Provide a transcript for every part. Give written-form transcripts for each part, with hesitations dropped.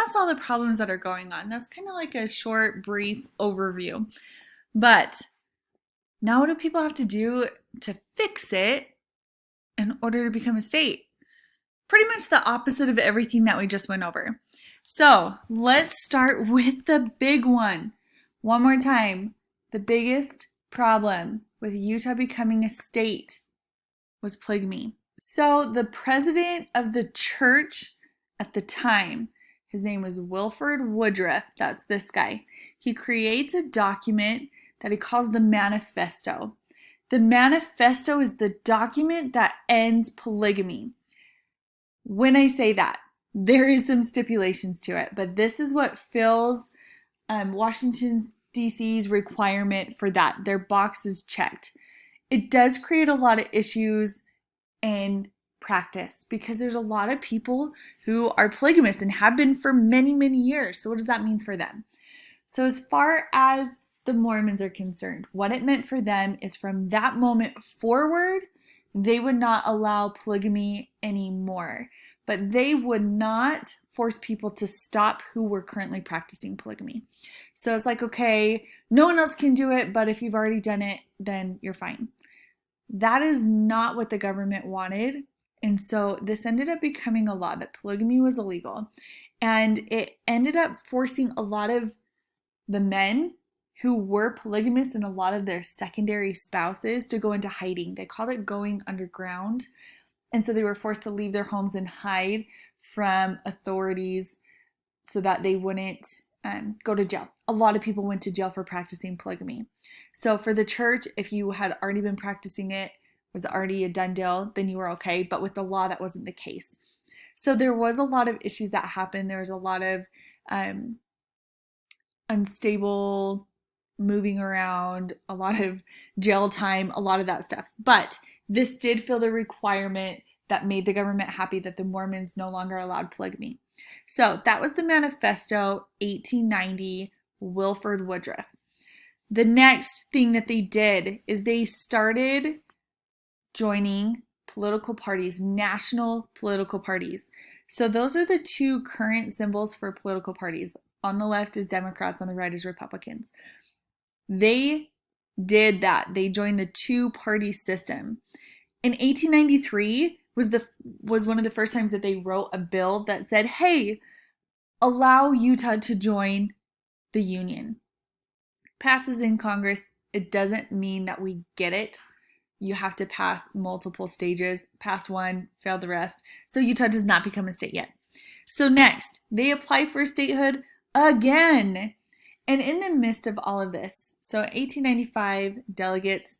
that's all the problems that are going on. That's kind of like a short, brief overview. But now what do people have to do to fix it in order to become a state? Pretty much the opposite of everything that we just went over. So let's start with the big one. One more time. The biggest problem with Utah becoming a state was polygamy. So the president of the church at the time, his name was Wilford Woodruff, that's this guy. He creates a document that he calls the Manifesto. The Manifesto is the document that ends polygamy. When I say that, there is some stipulations to it, but this is what fills Washington, D.C.'s requirement for that. Their box is checked. It does create a lot of issues in practice because there's a lot of people who are polygamists and have been for many, many years. So what does that mean for them? So as far as the Mormons are concerned, what it meant for them is from that moment forward, they would not allow polygamy anymore. But they would not force people to stop who were currently practicing polygamy. So it's like, okay, no one else can do it, but if you've already done it, then you're fine. That is not what the government wanted. And so this ended up becoming a law that polygamy was illegal. And it ended up forcing a lot of the men who were polygamists and a lot of their secondary spouses to go into hiding. They called it going underground. And so they were forced to leave their homes and hide from authorities so that they wouldn't go to jail. A lot of people went to jail for practicing polygamy. So for the church, if you had already been practicing it, was already a done deal, then you were okay. But with the law, that wasn't the case. So there was a lot of issues that happened. There was a lot of unstable moving around, a lot of jail time, a lot of that stuff. But this did fill the requirement that made the government happy that the Mormons no longer allowed polygamy. So that was the Manifesto, 1890, Wilford Woodruff. The next thing that they did is they started joining political parties, national political parties. So those are the two current symbols for political parties. On the left is Democrats, on the right is Republicans. They did that. They joined the two-party system. In 1893 was one of the first times that they wrote a bill that said, hey, allow Utah to join the Union. Passes in Congress. It doesn't mean that we get it. You have to pass multiple stages. Passed one, failed the rest. So Utah does not become a state yet. So next, they apply for statehood again. And in the midst of all of this, so 1895, delegates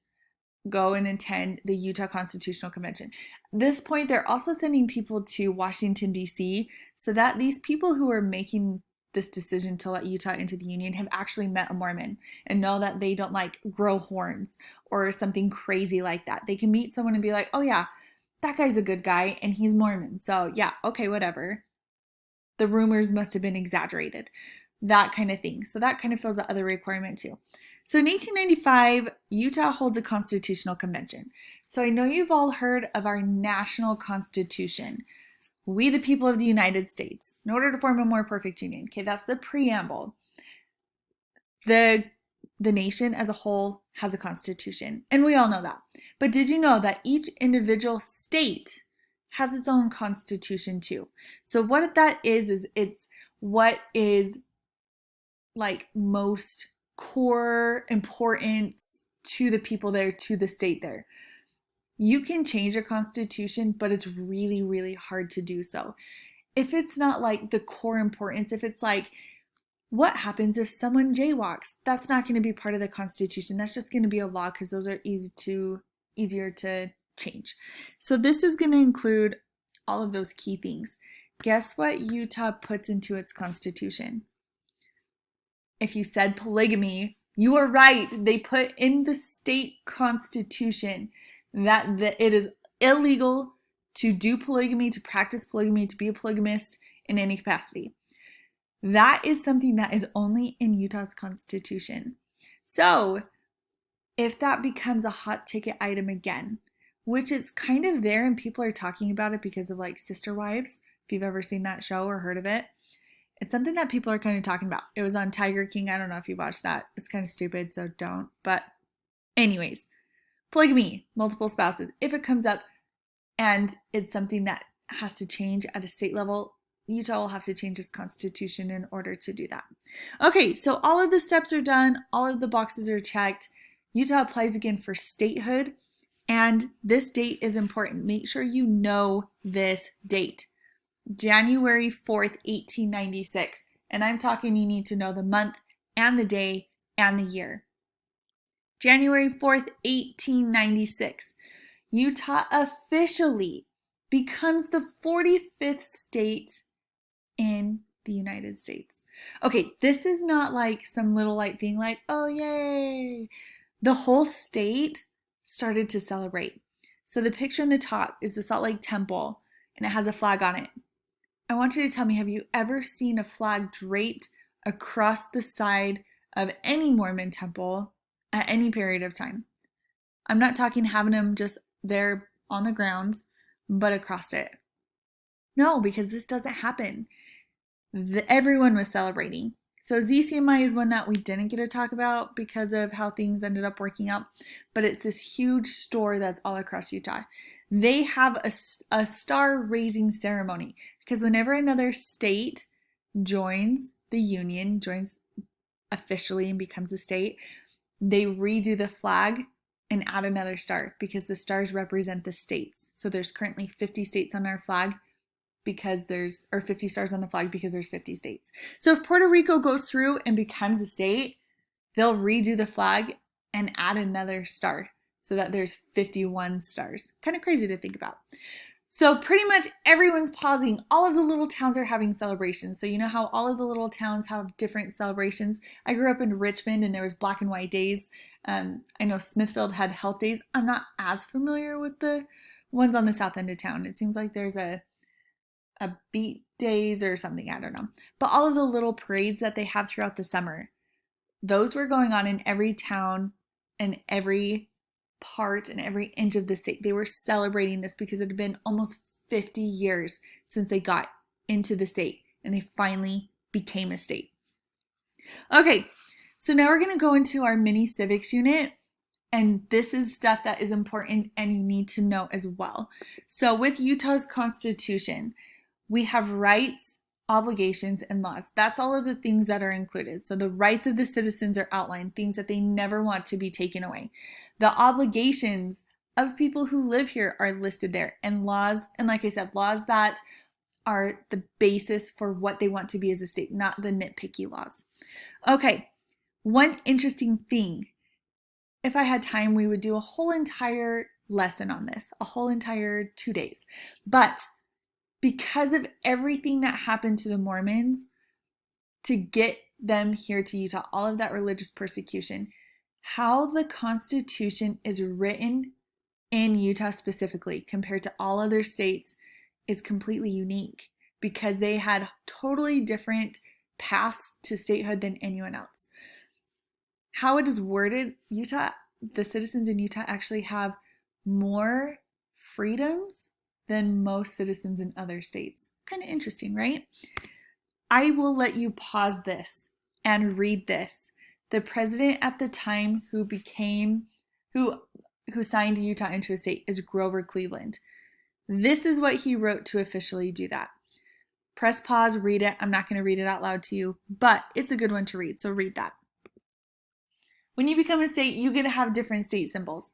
go and attend the Utah Constitutional Convention. At this point, they're also sending people to Washington, D.C., so that these people who are making this decision to let Utah into the Union have actually met a Mormon and know that they don't like grow horns or something crazy like that. They can meet someone and be like, oh yeah, that guy's a good guy and he's Mormon. So yeah, okay, whatever. The rumors must have been exaggerated. That kind of thing. So that kind of fills the other requirement too. So in 1895, Utah holds a constitutional convention. So I know you've all heard of our national constitution. We the people of the United States, in order to form a more perfect union. Okay, that's the preamble. The nation as a whole has a constitution, and we all know that. But did you know that each individual state has its own constitution too? So what that is it's what is like most core importance to the people there, to the state there. You can change a constitution, but it's really, really hard to do so. If it's not like the core importance, if it's like, what happens if someone jaywalks? That's not going to be part of the constitution. That's just going to be a law because those are easier to change. So this is going to include all of those key things. Guess what Utah puts into its constitution? If you said polygamy, you are right. They put in the state constitution that it is illegal to do polygamy, to practice polygamy, to be a polygamist in any capacity. That is something that is only in Utah's constitution. So if that becomes a hot ticket item again, which it's kind of there and people are talking about it because of like Sister Wives, if you've ever seen that show or heard of it, It's something that people are kind of talking about. It was on Tiger King. I don't know if you watched that. It's kind of stupid, so don't. But anyways, polygamy, multiple spouses. If it comes up and it's something that has to change at a state level, Utah will have to change its constitution in order to do that. Okay, so all of the steps are done. All of the boxes are checked. Utah applies again for statehood. And this date is important. Make sure you know this date. January 4th, 1896. And I'm talking you need to know the month and the day and the year. January 4th, 1896. Utah officially becomes the 45th state in the United States. Okay, this is not like some little light thing like, oh, yay. The whole state started to celebrate. So the picture in the top is the Salt Lake Temple, and it has a flag on it. I want you to tell me, have you ever seen a flag draped across the side of any Mormon temple at any period of time? I'm not talking having them just there on the grounds, but across it. No, because this doesn't happen. Everyone was celebrating. So ZCMI is one that we didn't get to talk about because of how things ended up working out, but it's this huge store that's all across Utah. They have a star raising ceremony because whenever another state joins the union, joins officially and becomes a state, they redo the flag and add another star because the stars represent the states. So there's currently 50 states on our flag because there's, or 50 stars on the flag because there's 50 states. So if Puerto Rico goes through and becomes a state, they'll redo the flag and add another star so that there's 51 stars. Kind of crazy to think about. So pretty much everyone's pausing. All of the little towns are having celebrations. So you know how all of the little towns have different celebrations? I grew up in Richmond and there was black and white days. I know Smithfield had health days. I'm not as familiar with the ones on the south end of town. It seems like there's a beat days or something, I don't know. But all of the little parades that they have throughout the summer, those were going on in every town and every part and every inch of the state. They were celebrating this because it had been almost 50 years since they got into the state and they finally became a state. Okay, so now we're going to go into our mini civics unit. And this is stuff that is important and you need to know as well. So with Utah's Constitution, we have rights, obligations, and laws. That's all of the things that are included. So the rights of the citizens are outlined, things that they never want to be taken away. The obligations of people who live here are listed there. And laws, and like I said, laws that are the basis for what they want to be as a state, not the nitpicky laws. Okay, one interesting thing. If I had time, we would do a whole entire lesson on this, a whole entire 2 days. But because of everything that happened to the Mormons to get them here to Utah, all of that religious persecution, how the Constitution is written in Utah specifically compared to all other states is completely unique because they had totally different paths to statehood than anyone else. How it is worded, Utah, the citizens in Utah actually have more freedoms than most citizens in other states. Kind of interesting, right? I will let you pause this and read this. The president at the time who signed Utah into a state is Grover Cleveland. This is what he wrote to officially do that. Press pause, read it. I'm not going to read it out loud to you, but it's a good one to read, so read that. When you become a state, you get to have different state symbols.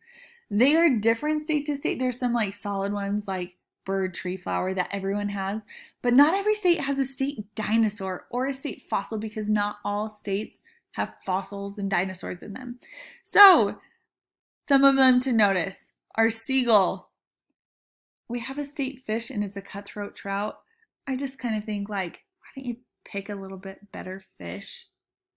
They are different state to state. There's some like solid ones like bird, tree, flower that everyone has, but not every state has a state dinosaur or a state fossil because not all states have fossils and dinosaurs in them. So some of them to notice are seagull. We have a state fish and it's a cutthroat trout. I just kind of think like, why don't you pick a little bit better fish?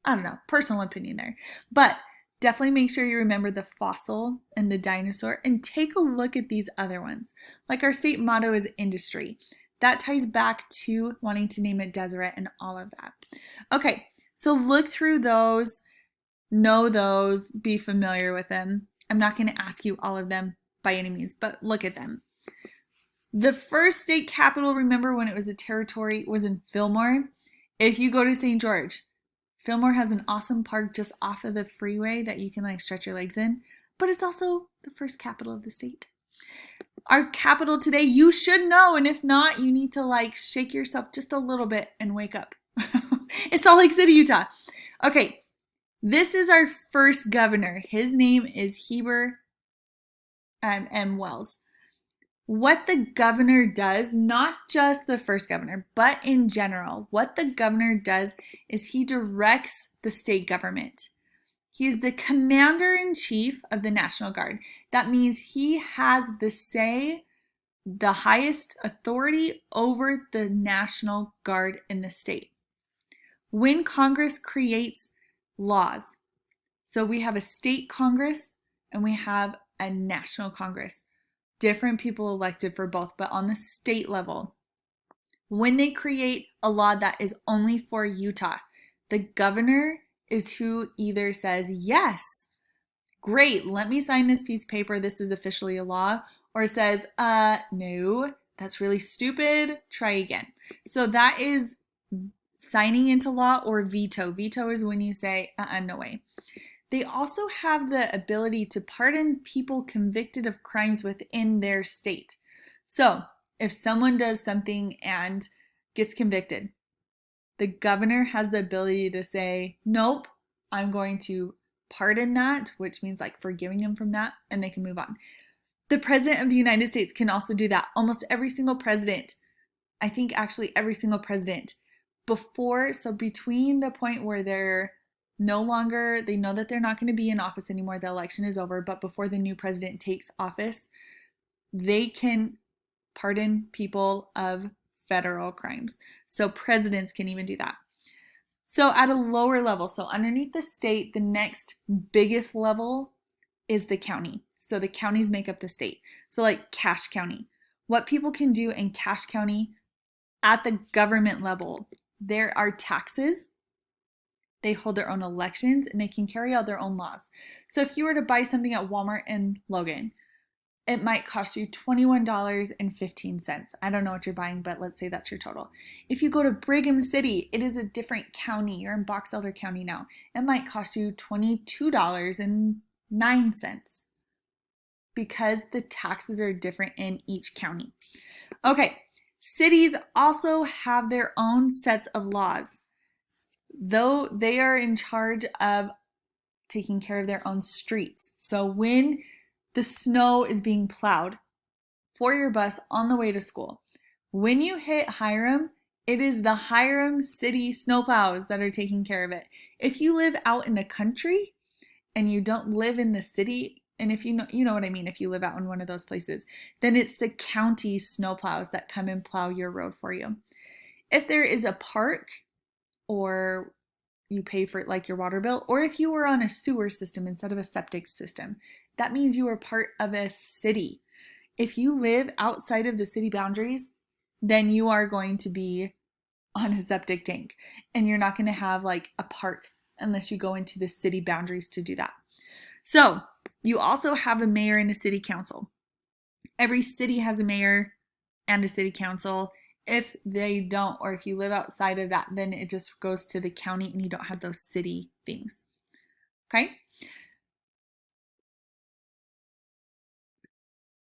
I don't know, personal opinion there. But definitely make sure you remember the fossil and the dinosaur and take a look at these other ones. Like our state motto is industry. That ties back to wanting to name it Deseret and all of that. Okay, so look through those, know those, be familiar with them. I'm not going to ask you all of them by any means, but look at them. The first state capital, remember when it was a territory, was in Fillmore. If you go to St. George, Fillmore has an awesome park just off of the freeway that you can like stretch your legs in, but it's also the first capital of the state. Our capital today, you should know, and if not, you need to like shake yourself just a little bit and wake up. It's Salt Lake City, Utah. Okay, this is our first governor. His name is Heber M. Wells. What the governor does, not just the first governor, but in general, what the governor does is he directs the state government. He is the commander-in-chief of the National Guard. That means he has the say, the highest authority over the National Guard in the state. When Congress creates laws, so we have a state Congress and we have a national Congress. Different people elected for both, but on the state level, when they create a law that is only for Utah, the governor is who either says, yes, great, let me sign this piece of paper, this is officially a law, or says, no, that's really stupid, try again. So that is signing into law, or veto. Veto is when you say, no way. They also have the ability to pardon people convicted of crimes within their state. So if someone does something and gets convicted, the governor has the ability to say, nope, I'm going to pardon that, which means like forgiving them from that, and they can move on. The president of the United States can also do that. Almost every single president, I think actually every single president, between the point where they're no longer, they know that they're not going to be in office anymore, the election is over, but before the new president takes office, they can pardon people of federal crimes. So presidents can even do that. So at a lower level, so underneath the state, the next biggest level is the county. So the counties make up the state. So like Cache County. What people can do in Cache County at the government level, there are taxes. They hold their own elections and they can carry out their own laws. So if you were to buy something at Walmart in Logan, it might cost you $21.15. I don't know what you're buying, but let's say that's your total. If you go to Brigham City, it is a different county. You're in Box Elder County now. It might cost you $22.09 because the taxes are different in each county. Okay, cities also have their own sets of laws. Though they are in charge of taking care of their own streets. So when the snow is being plowed for your bus on the way to school, when you hit Hiram, it is the Hiram City snowplows that are taking care of it. If you live out in the country and you don't live in the city, and if you know what I mean, if you live out in one of those places, then it's the county snowplows that come and plow your road for you. If there is a park, or you pay for it like your water bill, or if you were on a sewer system instead of a septic system, that means you are part of a city. If you live outside of the city boundaries, then you are going to be on a septic tank, and you're not going to have like a park unless you go into the city boundaries to do that. So you also have a mayor and a city council. Every city has a mayor and a city council. If they don't, or if you live outside of that, then it just goes to the county and you don't have those city things. Okay?